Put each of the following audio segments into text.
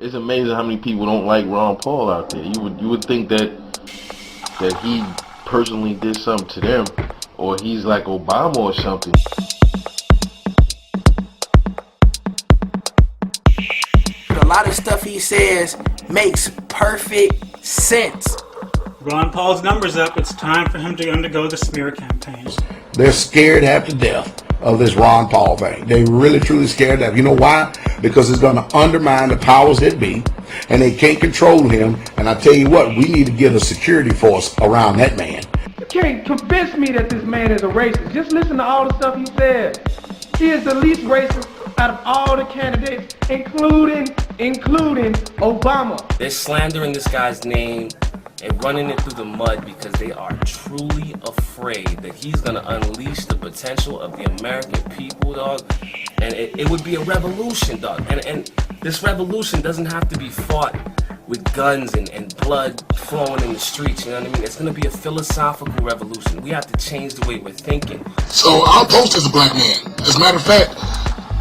it's amazing how many people don't like Ron Paul out there. You would think that he personally did something to them, or he's like Obama or something. A lot of stuff he says makes perfect sense. Ron Paul's number's up. It's time for him to undergo the smear campaign. They're scared half to death of this Ron Paul thing. They really truly scared to death. You know why? Because it's going to undermine the powers that be, and they can't control him. And I tell you what, we need to get a security force around that man. You can't convince me that this man is a racist. Just listen to all the stuff he said. He is the least racist out of all the candidates, including Obama. They're slandering this guy's name and running it through the mud because they are truly afraid that he's going to unleash the potential of the American people, dog. And it would be a revolution, dog. And this revolution doesn't have to be fought with guns and blood flowing in the streets, you know what I mean? It's going to be a philosophical revolution. We have to change the way we're thinking. So I'll post as a black man. As a matter of fact,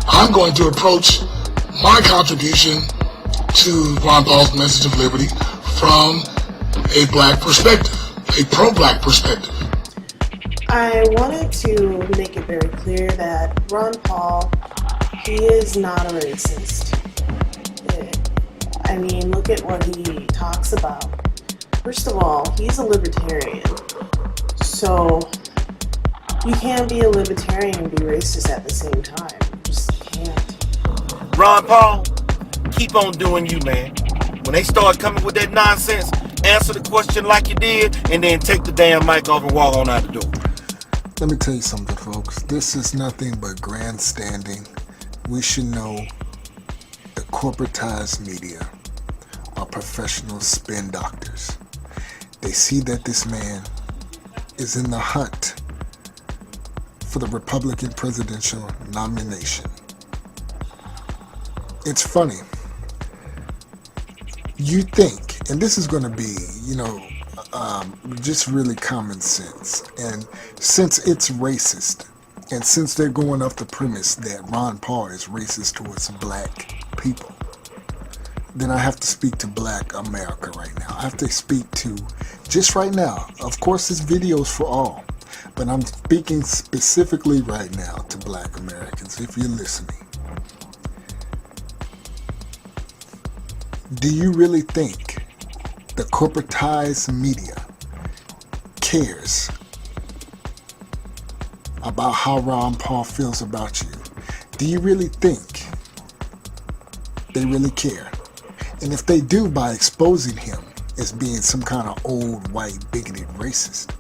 I'm going to approach my contribution to Ron Paul's message of liberty from a black perspective, a pro-black perspective. I wanted to make it very clear that Ron Paul, he is not a racist. I mean, look at what he talks about. First of all, he's a libertarian. So you can't be a libertarian and be racist at the same time. You just can't. Ron Paul, keep on doing you, man. When they start coming with that nonsense, answer the question like you did, and then take the damn mic off and walk on out the door. Let me tell you something, folks. This is nothing but grandstanding. We should know the corporatized media are professional spin doctors. They see that this man is in the hunt for the Republican presidential nomination. It's funny. You think, and this is going to be, just really common sense. And since it's racist, and since they're going off the premise that Ron Paul is racist towards black people, then I have to speak to black America right now. I have to speak to, just right now, of course this video is for all, but I'm speaking specifically right now to black Americans, if you're listening. Do you really think the corporatized media cares about how Ron Paul feels about you? Do you really think they really care? And if they do, by exposing him as being some kind of old, white, bigoted racist,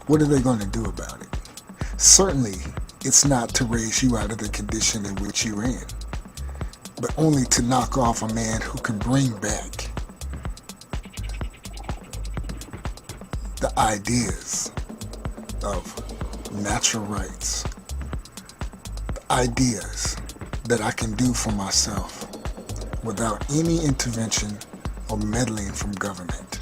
what are they going to do about it? Certainly, it's not to raise you out of the condition in which you're in, but only to knock off a man who can bring back the ideas of natural rights, the ideas that I can do for myself without any intervention or meddling from government.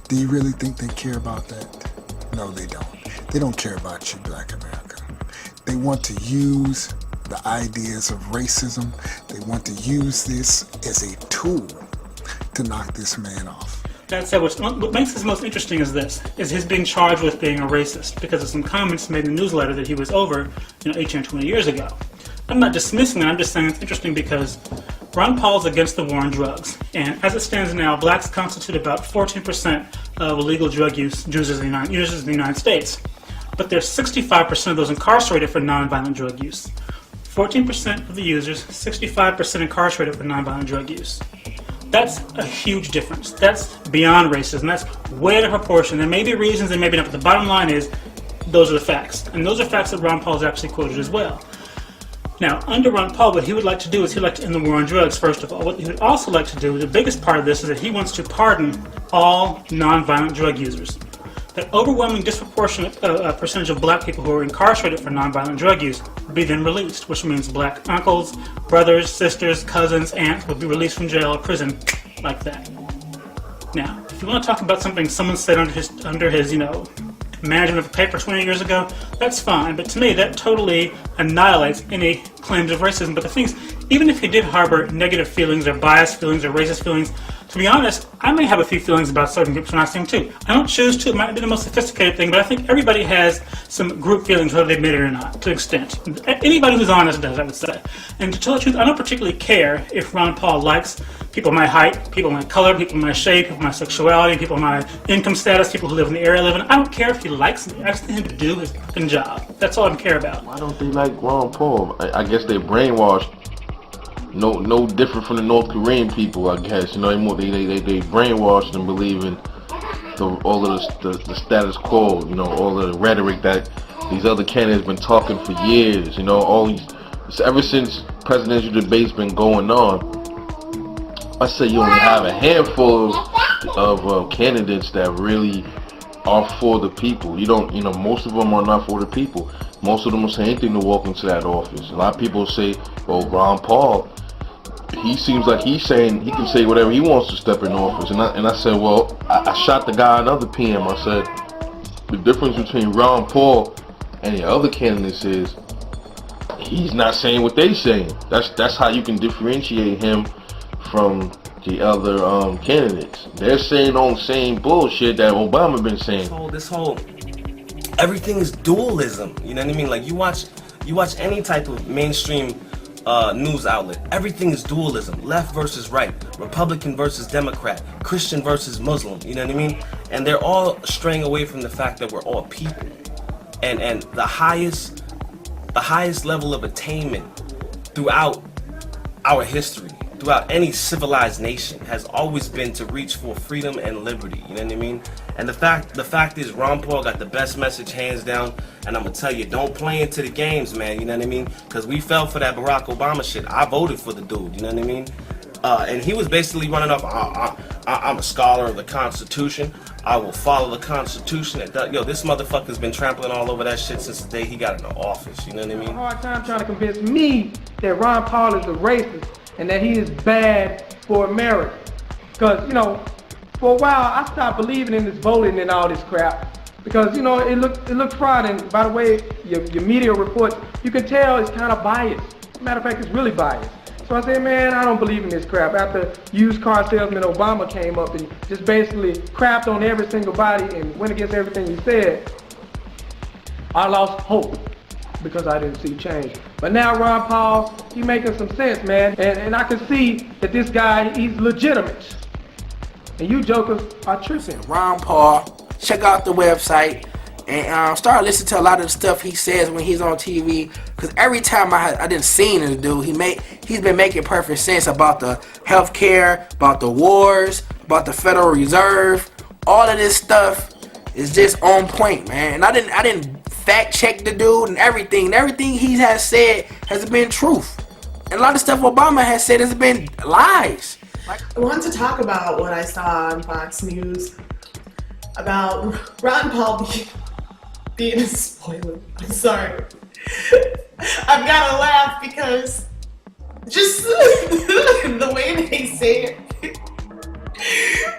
Do you really think they care about that? No, they don't. They don't care about you, black America. They want to use the ideas of racism. They want to use this as a tool to knock this man off. That said, what makes this most interesting is this, is his being charged with being a racist because of some comments made in the newsletter that he was over 18 or 20 years ago. I'm not dismissing it, I'm just saying it's interesting because Ron Paul's against the war on drugs, and as it stands now, blacks constitute about 14% of illegal drug users in the United States. But there's 65% of those incarcerated for nonviolent drug use. 14% of the users, 65% incarcerated for nonviolent drug use. That's a huge difference. That's beyond racism. That's way out of proportion. There may be reasons, there may be not, but the bottom line is, those are the facts. And those are facts that Ron Paul's actually quoted as well. Now, under Ron Paul, what he would like to do is he'd like to end the war on drugs, first of all. What he would also like to do, the biggest part of this, is that he wants to pardon all nonviolent drug users. That overwhelming disproportionate percentage of black people who are incarcerated for nonviolent drug use will be then released, which means black uncles, brothers, sisters, cousins, aunts will be released from jail or prison like that. Now, if you want to talk about something someone said under his management of a paper 20 years ago, that's fine. But to me, that totally annihilates any claims of racism. But the thing is, even if he did harbor negative feelings or biased feelings or racist feelings, to be honest, I may have a few feelings about certain groups when I see them too. I don't choose to. It might be the most sophisticated thing, but I think everybody has some group feelings, whether they admit it or not, to an extent. Anybody who's honest does, I would say. And to tell the truth, I don't particularly care if Ron Paul likes people my height, people my color, people my shape, people my sexuality, people my income status, people who live in the area I live in. I don't care if he likes me. I just need him to do his fucking job. That's all I care about. Why don't they like Ron Paul? I guess they're brainwashed. No different from the North Korean people, I guess. You know, they brainwashed and believe in all of the status quo. You know, all of the rhetoric that these other candidates been talking for years. You know, ever since presidential debates been going on. I say you only have a handful of candidates that really are for the people. Most of them are not for the people. Most of them will say anything to walk into that office. A lot of people say, "Well, Ron Paul, he seems like he can say whatever he wants to step in office." And I said, well, I shot the guy another PM. I said, the difference between Ron Paul and the other candidates is he's not saying what they saying. That's how you can differentiate him from the other candidates. They're saying on the same bullshit that Obama been saying. This whole everything is dualism. You know what I mean? Like you watch any type of mainstream news outlet. Everything is dualism. Left versus right, Republican versus Democrat, Christian versus Muslim. You know what I mean? And they're all straying away from the fact that we're all people. And the highest level of attainment throughout our history, throughout any civilized nation, has always been to reach for freedom and liberty. You know what I mean? And the fact is, Ron Paul got the best message hands down. And I'm gonna tell you, don't play into the games, man. You know what I mean? Because we fell for that Barack Obama shit. I voted for the dude. You know what I mean? And he was basically running off. I'm a scholar of the Constitution. I will follow the Constitution. This motherfucker's been trampling all over that shit since the day he got into office. You know what I mean? Hard time trying to convince me that Ron Paul is a racist and that he is bad for America. Because, for a while I stopped believing in this voting and all this crap. Because, it looked fraud, and by the way, your media reports, you can tell it's kind of biased. As a matter of fact, it's really biased. So I said, man, I don't believe in this crap. After used car salesman Obama came up and just basically crapped on every single body and went against everything he said, I lost hope because I didn't see change. But now Ron Paul, he's making some sense, man. And I can see that this guy, he's legitimate. And you jokers are tripping. Ron Paul, check out the website and start listening to a lot of the stuff he says when he's on TV. Because every time I didn't see this dude, he's been making perfect sense about the healthcare, about the wars, about the Federal Reserve. All of this stuff is just on point, man. And I didn't fact check the dude and everything. And everything he has said has been truth. And a lot of stuff Obama has said has been lies. I want to talk about what I saw on Fox News about Ron Paul being a spoiler. I'm sorry. I've got to laugh because just the way they say it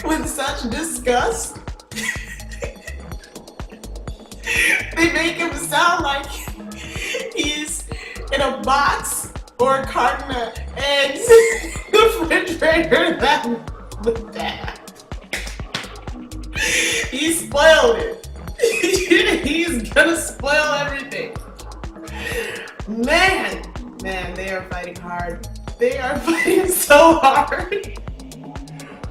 with such disgust. They make him sound like he's in a box or a carton of eggs in the refrigerator with that. He spoiled it. He's gonna spoil everything. Man, they are fighting hard. They are fighting so hard.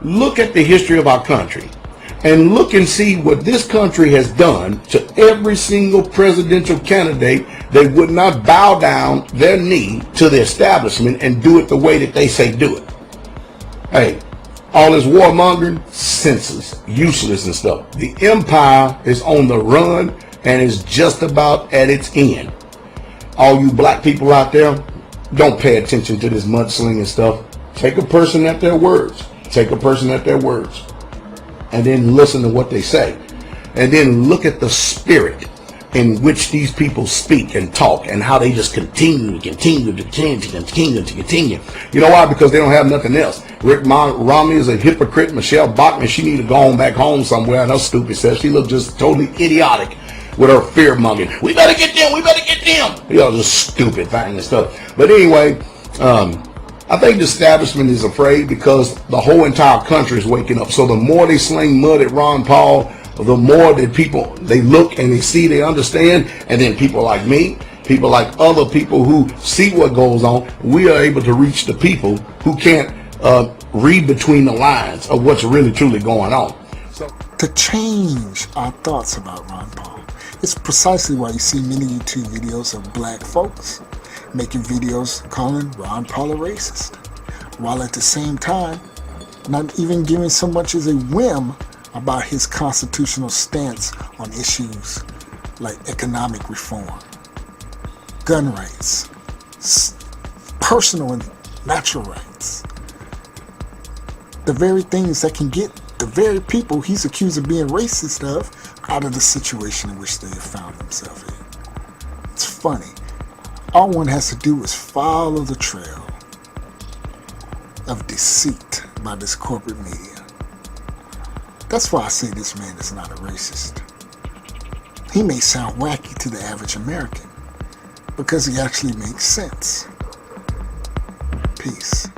Look at the history of our country and look and see what this country has done to every single presidential candidate. They would not bow down their knee to the establishment and do it the way that they say do it. Hey, all this warmongering, senseless, useless and stuff. The empire is on the run and is just about at its end. All you black people out there, don't pay attention to this mudslinging stuff. Take a person at their words. Take a person at their words. And then listen to what they say. And then look at the spirit in which these people speak and talk, and how they just continue. You know why? Because they don't have nothing else. Rick Romney is a hypocrite. Michelle Bachmann, she need to go on back home somewhere, and her stupid self. She looked just totally idiotic with her fear-mongering. We better get them, we better get them. You know, just stupid thing and stuff. But anyway, I think the establishment is afraid because the whole entire country is waking up. So the more they sling mud at Ron Paul, the more that people, they look and they see, they understand, and then people like me, people like other people who see what goes on, we are able to reach the people who can't read between the lines of what's really truly going on. So to change our thoughts about Ron Paul, it's precisely why you see many YouTube videos of black folks making videos calling Ron Paul a racist, while at the same time not even giving so much as a whim about his constitutional stance on issues like economic reform, gun rights, personal and natural rights. The very things that can get the very people he's accused of being racist of out of the situation in which they have found themselves in. It's funny. All one has to do is follow the trail of deceit by this corporate media. That's why I say this man is not a racist. He may sound wacky to the average American because he actually makes sense. Peace.